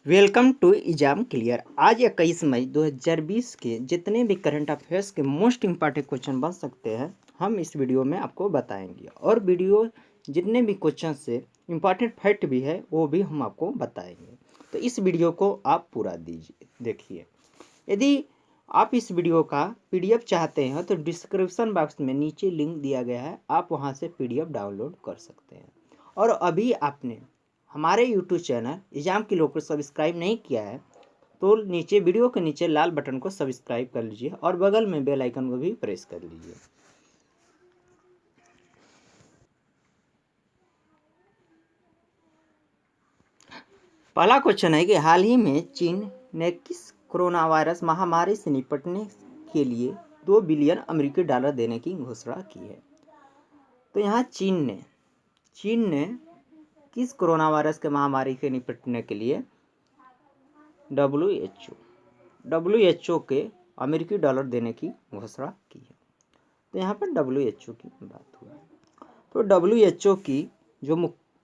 Welcome to exam clear. आज 21 मई 2020 के जितने भी करंट अफेयर्स के मोस्ट इम्पॉर्टेंट क्वेश्चन बन सकते हैं हम इस वीडियो में आपको बताएंगे, और वीडियो जितने भी क्वेश्चन से इम्पॉर्टेंट फैक्ट भी है वो भी हम आपको बताएंगे। तो इस वीडियो को आप पूरा देखिए। यदि आप इस वीडियो का पीडीएफ चाहते हैं तो डिस्क्रिप्शन बॉक्स में नीचे लिंक दिया गया है, आप वहां से पीडीएफ डाउनलोड कर सकते हैं। और अभी आपने हमारे यूट्यूब चैनल एग्जाम की लोग को सब्सक्राइब नहीं किया है तो नीचे वीडियो के नीचे लाल बटन को सब्सक्राइब कर लीजिए और बगल में बेल आइकन को भी प्रेस कर लीजिए। पहला क्वेश्चन है कि हाल ही में चीन ने किस कोरोना वायरस महामारी से निपटने के लिए 2 बिलियन अमेरिकी डॉलर देने की घोषणा की है। तो यहाँ चीन ने किस कोरोना वायरस के महामारी के निपटने के लिए डब्ल्यूएचओ के अमेरिकी डॉलर देने की घोषणा की है। तो यहाँ पर डब्ल्यूएचओ की बात हुई। तो डब्ल्यूएचओ की जो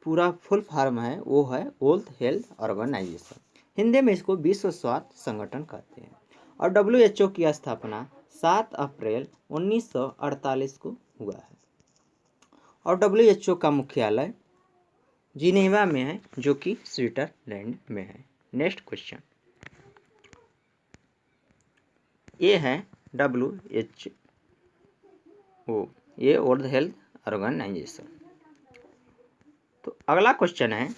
पूरा फुल फॉर्म है वो है वर्ल्ड हेल्थ ऑर्गेनाइजेशन। हिंदी में इसको विश्व स्वास्थ्य संगठन कहते हैं। और डब्ल्यूएचओ की स्थापना 7 अप्रैल 1948 को हुआ है। और डब्ल्यूएचओ का मुख्यालय जिनेवा में है, जो कि स्विट्जरलैंड में है। नेक्स्ट क्वेश्चन, ये है डब्ल्यूएचओ, ये वर्ल्ड हेल्थ ऑर्गेनाइजेशन। तो अगला क्वेश्चन है,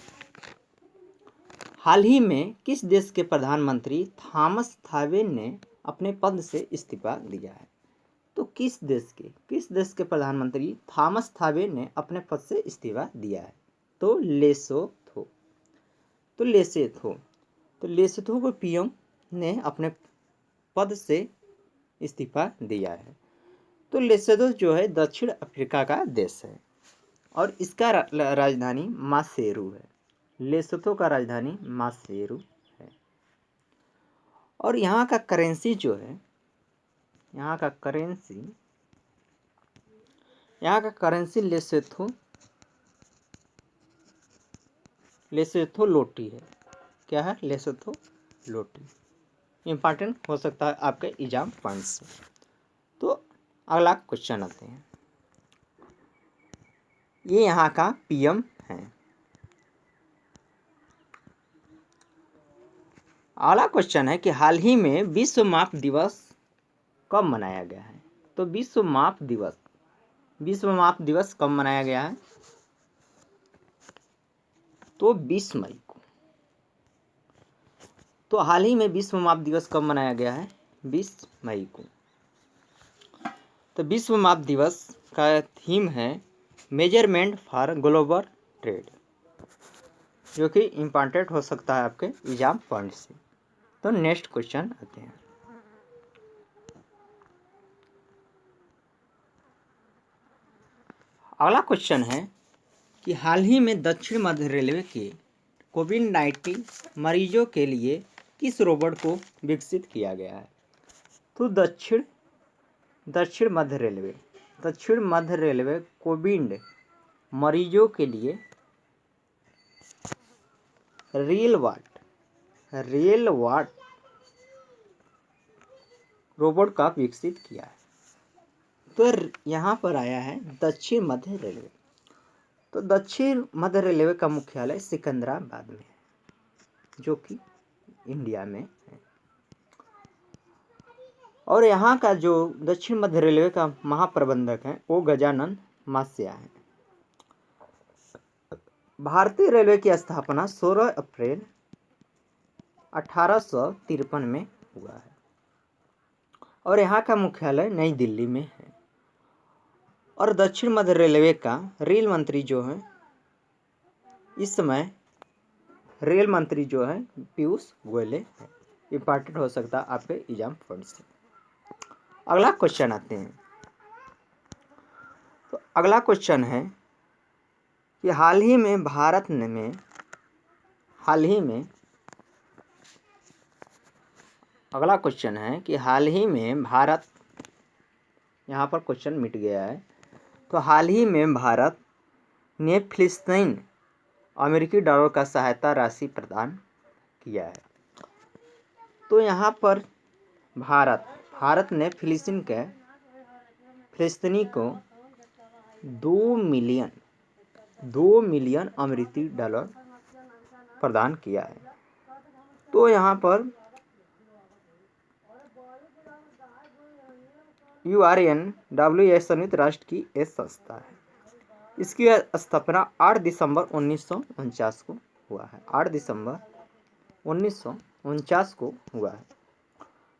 हाल ही में किस देश के प्रधानमंत्री थॉमस थावेन ने अपने पद से इस्तीफा दिया है। तो किस देश के प्रधानमंत्री थॉमस थावेन ने अपने पद से इस्तीफा दिया है। तो लेसोथो को पीएम ने अपने पद से इस्तीफा दिया है। तो लेसोथो जो है दक्षिण अफ्रीका का देश है और इसका राजधानी मासेरू है। लेसोथो का राजधानी मासेरू है। और यहाँ का करेंसी जो है, यहाँ का करेंसी लेसोथो लोटी है। क्या है? लेसोथो लोटी। इम्पॉर्टेंट हो सकता है आपके एग्जाम पॉइंट से। तो अगला क्वेश्चन आते हैं, ये यहाँ का पीएम है। अगला क्वेश्चन है कि हाल ही में विश्व माप दिवस कब मनाया गया है। तो विश्व माप दिवस कब मनाया गया है। तो 20 मई को। तो हाल ही में विश्व माप दिवस कब मनाया गया है। 20 मई को। तो विश्व माप दिवस का थीम है मेजरमेंट फॉर ग्लोबल ट्रेड, जो कि इम्पॉर्टेंट हो सकता है आपके एग्जाम पॉइंट से। तो नेक्स्ट क्वेश्चन आते हैं, अगला क्वेश्चन है कि हाल ही में दक्षिण मध्य रेलवे के कोविड-19 मरीजों के लिए किस रोबोट को विकसित किया गया है। तो दक्षिण मध्य रेलवे कोविड मरीजों के लिए रेल वाट रोबोट का विकसित किया है। तो यहाँ पर आया है दक्षिण मध्य रेलवे। तो दक्षिण मध्य रेलवे का मुख्यालय सिकंदराबाद में है, जो कि इंडिया में है। और यहाँ का जो दक्षिण मध्य रेलवे का महाप्रबंधक है वो गजानन मास्या है। भारतीय रेलवे की स्थापना 16 अप्रैल 1853 में हुआ है और यहाँ का मुख्यालय नई दिल्ली में है। और दक्षिण मध्य रेलवे का रेल मंत्री जो है इस समय पीयूष गोयल है। इम्पॉर्टेंट हो सकता है आपके एग्जाम पॉइंट से। अगला क्वेश्चन आते हैं, तो अगला क्वेश्चन है कि हाल ही में भारत यहाँ पर क्वेश्चन मिट गया है। तो हाल ही में भारत ने फिलिस्तीन अमेरिकी डॉलर का सहायता राशि प्रदान किया है। तो यहाँ पर भारत ने फिलिस्तीनी को 2 मिलियन अमेरिकी डॉलर प्रदान किया है। तो यहाँ पर UNWA संयुक्त राष्ट्र की एक संस्था है। इसकी स्थापना 8 दिसंबर 1949 को हुआ है। 8 दिसंबर 1949 को हुआ है।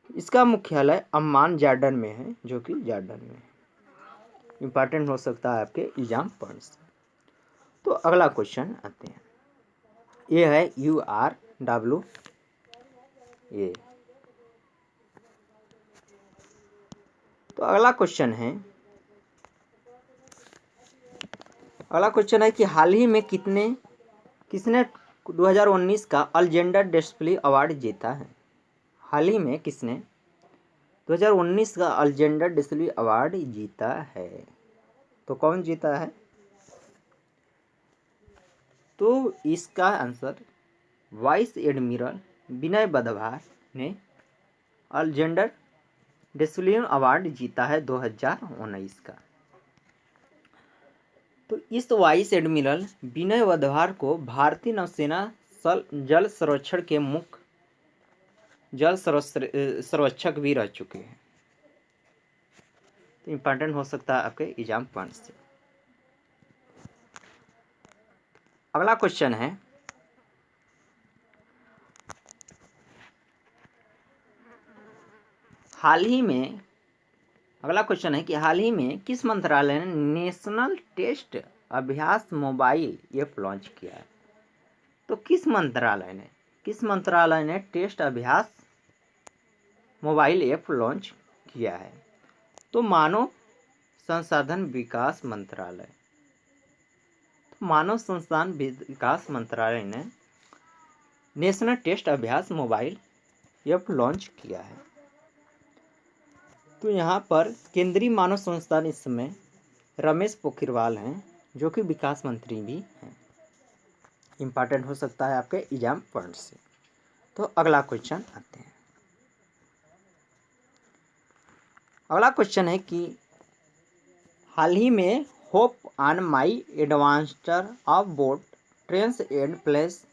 इसका मुख्यालय अम्मान जॉर्डन में है, जो कि जॉर्डन में है। इंपॉर्टेंट हो सकता है आपके एग्जाम पॉइंट से। तो अगला क्वेश्चन आते हैं, ये है URWA। तो अगला क्वेश्चन है कि हाल ही में किसने 2019 का अल्जेंडर डिस्प्ले अवार्ड जीता है। हाल ही में किसने 2019 का अल्जेंडर डिस्प्ले अवार्ड जीता है। तो कौन जीता है। तो इसका आंसर वाइस एडमिरल विनय बदभार ने अल्जेंडर डिस्प्ले अवार्ड जीता है 2019 का। तो इस वाइस एडमिरल विनय बदभार को भारतीय नौसेना जल संरक्षण के मुख्य जल सर्वेक्षक भी रह चुके हैं। तो इम्पोर्टेंट हो सकता है आपके एग्जाम पॉइंट से। अगला क्वेश्चन है, हाल ही में किस मंत्रालय ने नेशनल टेस्ट अभ्यास मोबाइल ऐप लॉन्च किया है। तो किस मंत्रालय ने टेस्ट अभ्यास मोबाइल ऐप लॉन्च किया है। तो मानव संसाधन विकास मंत्रालय ने नेशनल टेस्ट अभ्यास मोबाइल ऐप लॉन्च किया है। तो यहाँ पर केंद्रीय मानव संस्थान इस समय रमेश पोखरियाल हैं, जो कि विकास मंत्री भी हैं। इम्पॉर्टेंट हो सकता है आपके एग्जाम पॉइंट से। तो अगला क्वेश्चन आते हैं। अगला क्वेश्चन है कि हाल ही में होप ऑन माई एडवांस्टर of boat trains and place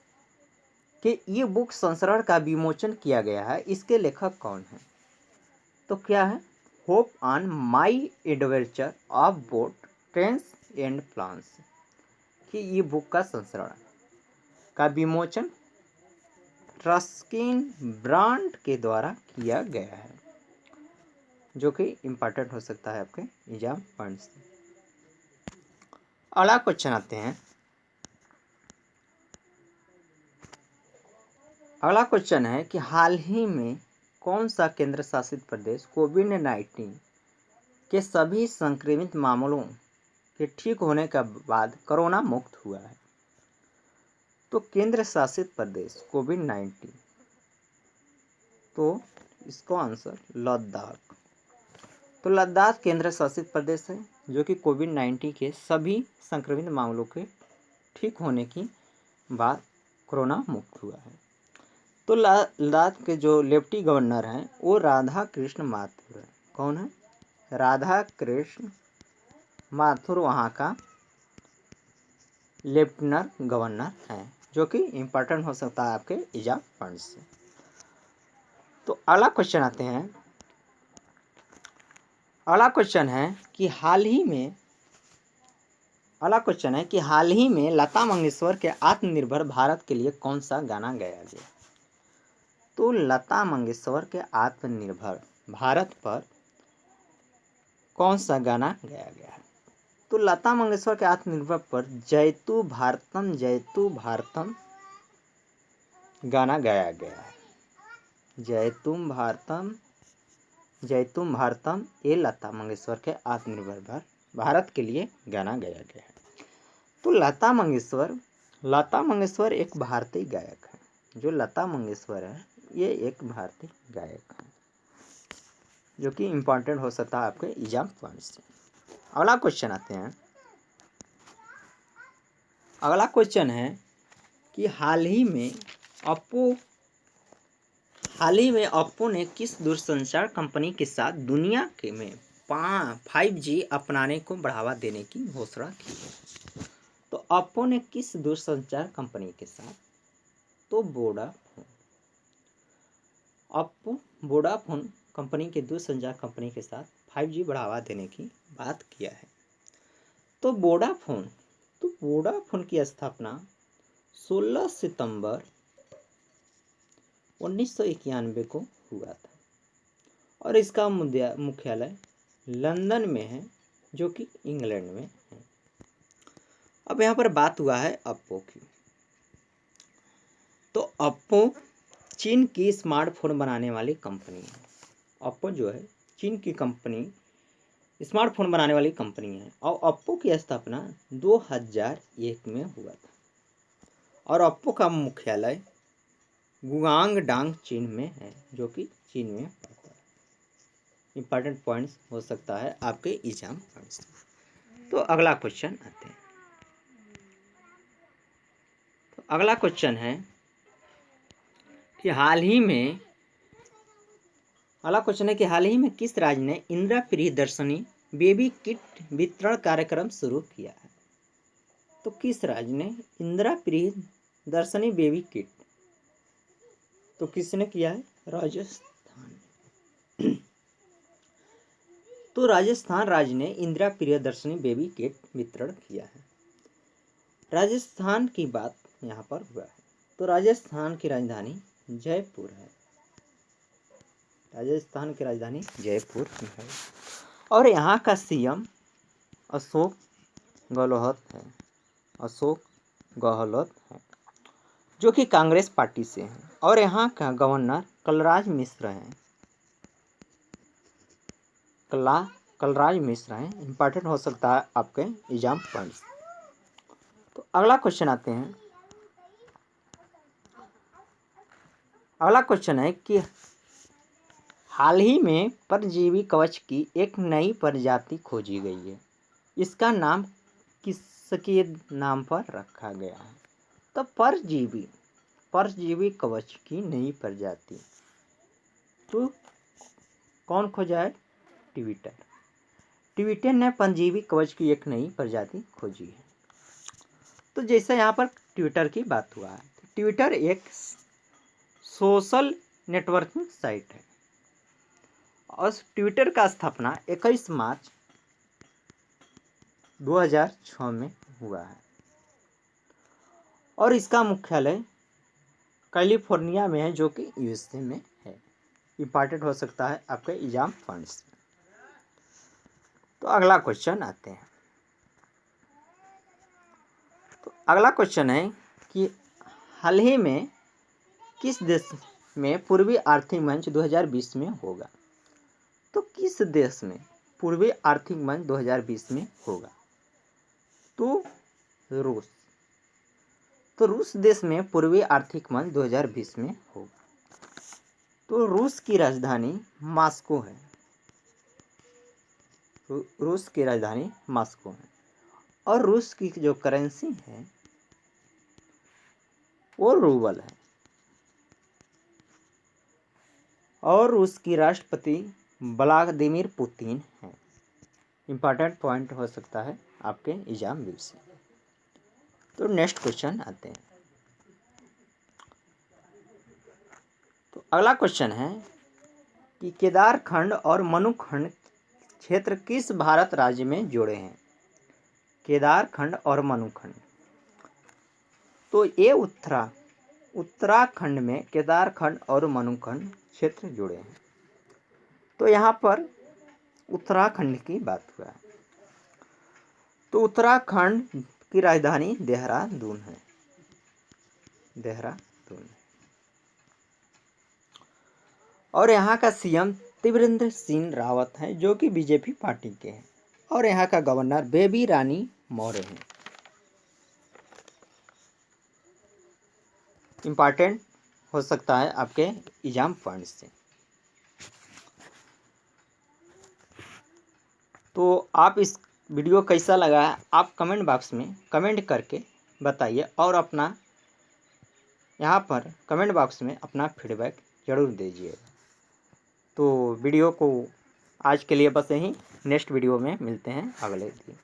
के ई बुक संस्करण का विमोचन किया गया है। इसके लेखक कौन हैं। तो क्या है, hope on my adventure of boat trains and plans की ई बुक का संस्करण का विमोचन रस्किन ब्रांड के द्वारा किया गया है, जो कि इम्पोर्टेंट हो सकता है आपके एग्जाम पॉइंट से। अगला क्वेश्चन आते हैं। अगला क्वेश्चन है कि हाल ही में कौन सा केंद्र शासित प्रदेश कोविड-19 के सभी संक्रमित मामलों के ठीक होने के बाद कोरोना मुक्त हुआ है। तो केंद्र शासित प्रदेश कोविड-19, तो इसका आंसर लद्दाख। तो लद्दाख केंद्र शासित प्रदेश है, जो कि कोविड-19 के सभी संक्रमित मामलों के ठीक होने की बाद कोरोना मुक्त हुआ है। तो लद्दाख के जो लेफ्टी गवर्नर हैं वो राधा कृष्ण माथुर है। कौन है, राधा कृष्ण माथुर वहाँ का लेफ्टिनेंट गवर्नर है, जो कि इम्पोर्टेंट हो सकता है आपके एग्जाम पॉइंट से। तो अगला क्वेश्चन आते हैं। अगला क्वेश्चन है कि हाल ही में लता मंगेशकर के आत्मनिर्भर भारत के लिए कौन सा गाना गाया गया। तो लता मंगेशकर के आत्मनिर्भर भारत पर कौन सा गाना गाया गया है। तो लता मंगेशकर के आत्मनिर्भर पर जयतु भारतम गाना गाया गया है। जयतुम भारतम ये लता मंगेशकर के आत्मनिर्भर भारत के लिए गाना गाया गया है। तो लता मंगेशकर एक भारतीय गायक है। जो लता मंगेशकर है ये एक भारतीय गायक है, जो कि इम्पोर्टेंट हो सकता है आपके एग्जाम पॉइंट से। अगला क्वेश्चन आते हैं। अगला क्वेश्चन है कि हाल ही में ओप्पो हाल ही में ओप्पो ने किस दूरसंचार कंपनी के साथ दुनिया के में 5G अपनाने को बढ़ावा देने की घोषणा की है? तो ओप्पो ने किस दूरसंचार कंपनी के साथ, तो वोडाफोन, ओप्पो वोडाफोन कंपनी के दूरसंचार कंपनी के साथ 5G बढ़ावा देने की बात किया है। तो वोडाफोन की स्थापना 16 सितंबर 1991 को हुआ था और इसका मुख्यालय लंदन में है, जो कि इंग्लैंड में है। अब यहाँ पर बात हुआ है ओप्पो की। तो ओप्पो चीन की स्मार्टफोन बनाने वाली कंपनी है। ओप्पो जो है चीन की कंपनी, स्मार्टफोन बनाने वाली कंपनी है और ओप्पो की स्थापना 2001 में हुआ था और ओप्पो का मुख्यालय गुआंगडांग चीन में है, जो कि चीन में पड़ता है। इंपॉर्टेंट पॉइंट्स हो सकता है आपके एग्जाम पॉइंट्स। तो अगला क्वेश्चन आते हैं। तो अगला क्वेश्चन है कि हाल ही में किस राज्य ने इंदिरा प्रियदर्शनी बेबी किट वितरण कार्यक्रम शुरू किया है? तो किस राज्य ने इंदिरा प्रियदर्शनी बेबी किट, तो किसने किया है? राजस्थान। तो राजस्थान राज्य ने इंदिरा प्रियदर्शनी बेबी किट वितरण किया है। राजस्थान की बात यहाँ पर हुआ है। तो राजस्थान की राजधानी जयपुर है। राजस्थान की राजधानी जयपुर है और यहाँ का सीएम अशोक गहलोत है। अशोक गहलोत है, जो कि कांग्रेस पार्टी से है और यहाँ का गवर्नर कलराज मिश्र है। कलराज मिश्र हैं। इंपॉर्टेंट हो सकता है आपके एग्जाम पॉइंट्स। तो अगला क्वेश्चन आते हैं। अगला क्वेश्चन है कि हाल ही में परजीवी कवच की एक नई प्रजाति खोजी गई है। इसका नाम किसके नाम पर रखा गया है? तो परजीवी कवच की नई प्रजाति, तो कौन खोजा है? ट्विटर ने परजीवी कवच की एक नई प्रजाति खोजी है। तो जैसे यहाँ पर ट्विटर की बात हुआ है, ट्विटर एक सोशल नेटवर्किंग साइट है और ट्विटर का स्थापना 21 मार्च 2006 में हुआ है और इसका मुख्यालय कैलिफोर्निया में है, जो कि यूएसए में है। इंपॉर्टेंट हो सकता है आपके एग्जाम फंड्स। तो अगला क्वेश्चन आते हैं। तो अगला क्वेश्चन है कि हाल ही में किस देश में पूर्वी आर्थिक मंच 2020 में होगा? तो किस देश में पूर्वी आर्थिक मंच 2020 में होगा? तो रूस। तो रूस देश में पूर्वी आर्थिक मंच 2020 में होगा। तो रूस की राजधानी मॉस्को है। रूस की राजधानी मॉस्को है और रूस की जो करेंसी है वो रूबल है और रूस की राष्ट्रपति व्लादिमीर पुतिन है। इंपॉर्टेंट पॉइंट हो सकता है आपके एग्जाम व्यू से। तो नेक्स्ट क्वेश्चन आते हैं। तो अगला क्वेश्चन है कि केदारखंड और मनुखंड क्षेत्र किस भारत राज्य में जुड़े हैं? केदारखंड और मनुखंड, तो ये उत्तराखंड में केदारखंड और मनुखंड क्षेत्र जुड़े हैं। तो यहाँ पर उत्तराखंड की बात हुआ है। तो उत्तराखंड की राजधानी देहरादून है। देहरादून और यहाँ का सीएम त्रिवेंद्र सिंह रावत है, जो कि बीजेपी पार्टी के हैं और यहाँ का गवर्नर बेबी रानी मौर्य है। इंपॉर्टेंट हो सकता है आपके एग्जाम पॉइंट से। तो आप इस वीडियो कैसा लगा है आप कमेंट बॉक्स में कमेंट करके बताइए और अपना यहाँ पर कमेंट बॉक्स में अपना फीडबैक ज़रूर दीजिएगा। तो वीडियो को आज के लिए बस यहीं, नेक्स्ट वीडियो में मिलते हैं अगले दिन।